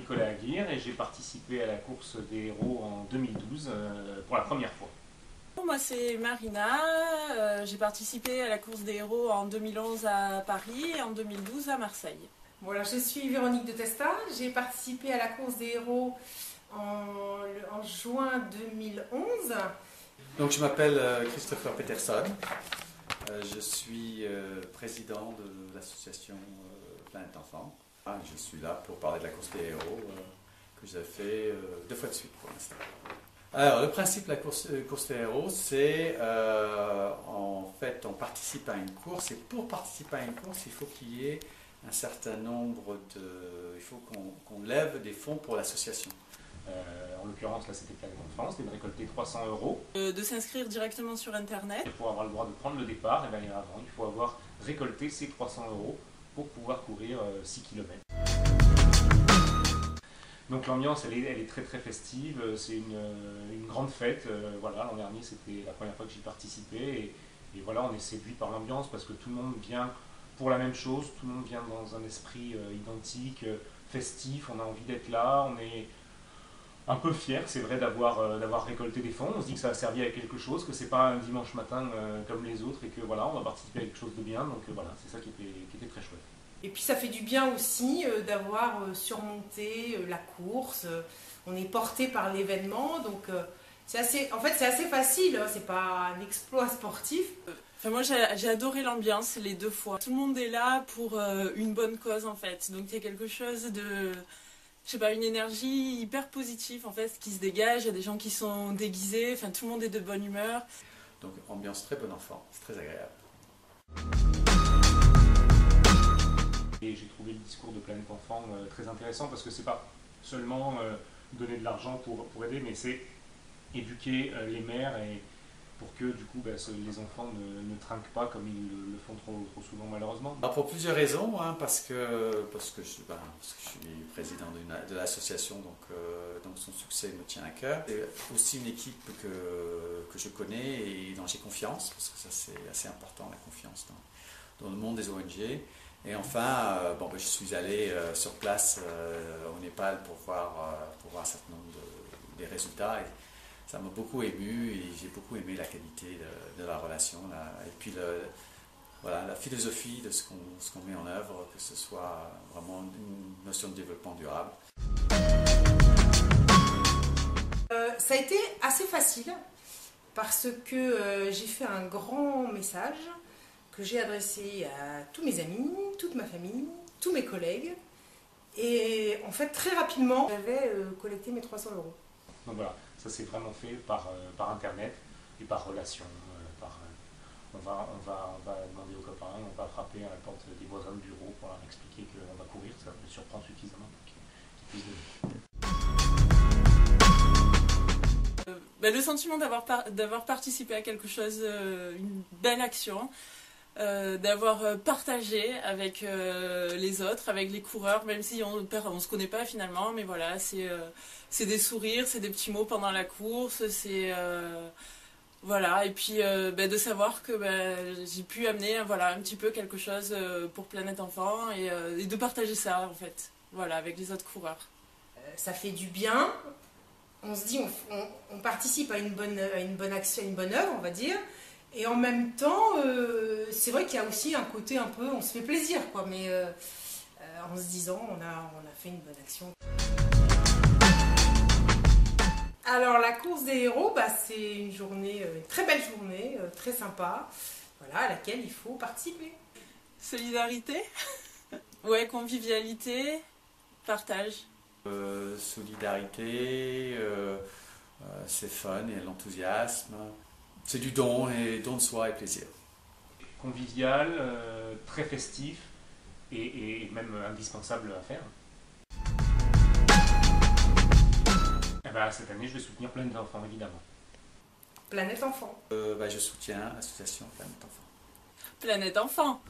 Nicolas Aguirre et j'ai participé à la course des héros en 2012 pour la première fois. Moi c'est Marina, j'ai participé à la course des héros en 2011 à Paris et en 2012 à Marseille. Voilà, je suis Véronique de Testa, j'ai participé à la course des héros en juin 2011. Donc je m'appelle Christopher Peterson, je suis président de l'association Planète Enfant. Je suis là pour parler de la course des héros que j'ai fait 2 fois de suite pour l'instant. Alors le principe de la course des héros, c'est en fait on participe à une course et pour participer à une course il faut qu'il y ait un certain nombre il faut qu'on lève des fonds pour l'association. En l'occurrence, là, c'était Planète Enfant, c'était de récolter 300 €. De s'inscrire directement sur Internet. Et pour avoir le droit de prendre le départ, et bien, avant, il faut avoir récolté ces 300 € pour pouvoir courir 6 km. Donc l'ambiance, elle est très très festive, c'est une grande fête. Voilà, l'an dernier, c'était la première fois que j'y participais. Et voilà, on est séduit par l'ambiance parce que tout le monde vient pour la même chose, tout le monde vient dans un esprit identique, festif, on a envie d'être là, on est un peu fier, c'est vrai, d'avoir récolté des fonds. On se dit que ça a servi à quelque chose, que c'est pas un dimanche matin comme les autres et que voilà, on va participer à quelque chose de bien. Donc voilà, c'est ça qui était très chouette. Et puis ça fait du bien aussi d'avoir surmonté la course. On est porté par l'événement, donc c'est assez facile. Hein, c'est pas un exploit sportif. Enfin, moi j'ai adoré l'ambiance les 2 fois. Tout le monde est là pour une bonne cause en fait. Donc il y a quelque chose de, je sais pas, une énergie hyper positive en fait qui se dégage. Il y a des gens qui sont déguisés. Enfin, tout le monde est de bonne humeur. Donc ambiance très bon enfant, c'est très agréable. Et j'ai trouvé le discours de Planète Enfant très intéressant parce que c'est pas seulement donner de l'argent pour aider, mais c'est éduquer les mères et pour que du coup les enfants ne trinquent pas comme ils le font trop souvent malheureusement. Alors pour plusieurs raisons, hein, parce que je suis président de l'association, donc son succès me tient à cœur. Et aussi une équipe que je connais et dont j'ai confiance, parce que ça c'est assez important, la confiance dans le monde des ONG. Et enfin, je suis allé sur place au Népal pour voir un certain nombre des résultats. Et ça m'a beaucoup ému et j'ai beaucoup aimé la qualité de la relation. Et puis la philosophie de ce qu'on met en œuvre, que ce soit vraiment une notion de développement durable. Ça a été assez facile parce que j'ai fait un grand message que j'ai adressé à tous mes amis, toute ma famille, tous mes collègues. Et en fait, très rapidement, j'avais collecté mes 300 €. Donc voilà, ça s'est vraiment fait par Internet et par relation. On va demander aux copains, on va frapper à la porte des voisins de bureau pour leur expliquer qu'on va courir. Ça me surprend suffisamment pour qu'ils puissent venir. Le sentiment d'avoir participé à quelque chose, une belle action, d'avoir partagé avec les autres, avec les coureurs, même si on se connaît pas finalement, mais voilà, c'est des sourires, c'est des petits mots pendant la course, c'est voilà, et puis de savoir que j'ai pu amener un petit peu quelque chose pour Planète Enfant et de partager ça en fait, voilà, avec les autres coureurs. Ça fait du bien. On se dit, on participe à une bonne action, à une bonne œuvre, on va dire. Et en même temps, c'est vrai qu'il y a aussi un côté un peu, on se fait plaisir, quoi, mais en se disant, on a fait une bonne action. Alors la course des héros, c'est une très belle journée, très sympa, voilà, à laquelle il faut participer. Solidarité, ouais, convivialité, partage. Solidarité, c'est fun, et l'enthousiasme, c'est du don de soi et plaisir. Convivial, très festif et même indispensable à faire. Cette année, je vais soutenir Planète Enfant, évidemment. Planète Enfant. Je soutiens l'association Planète Enfant. Planète Enfant.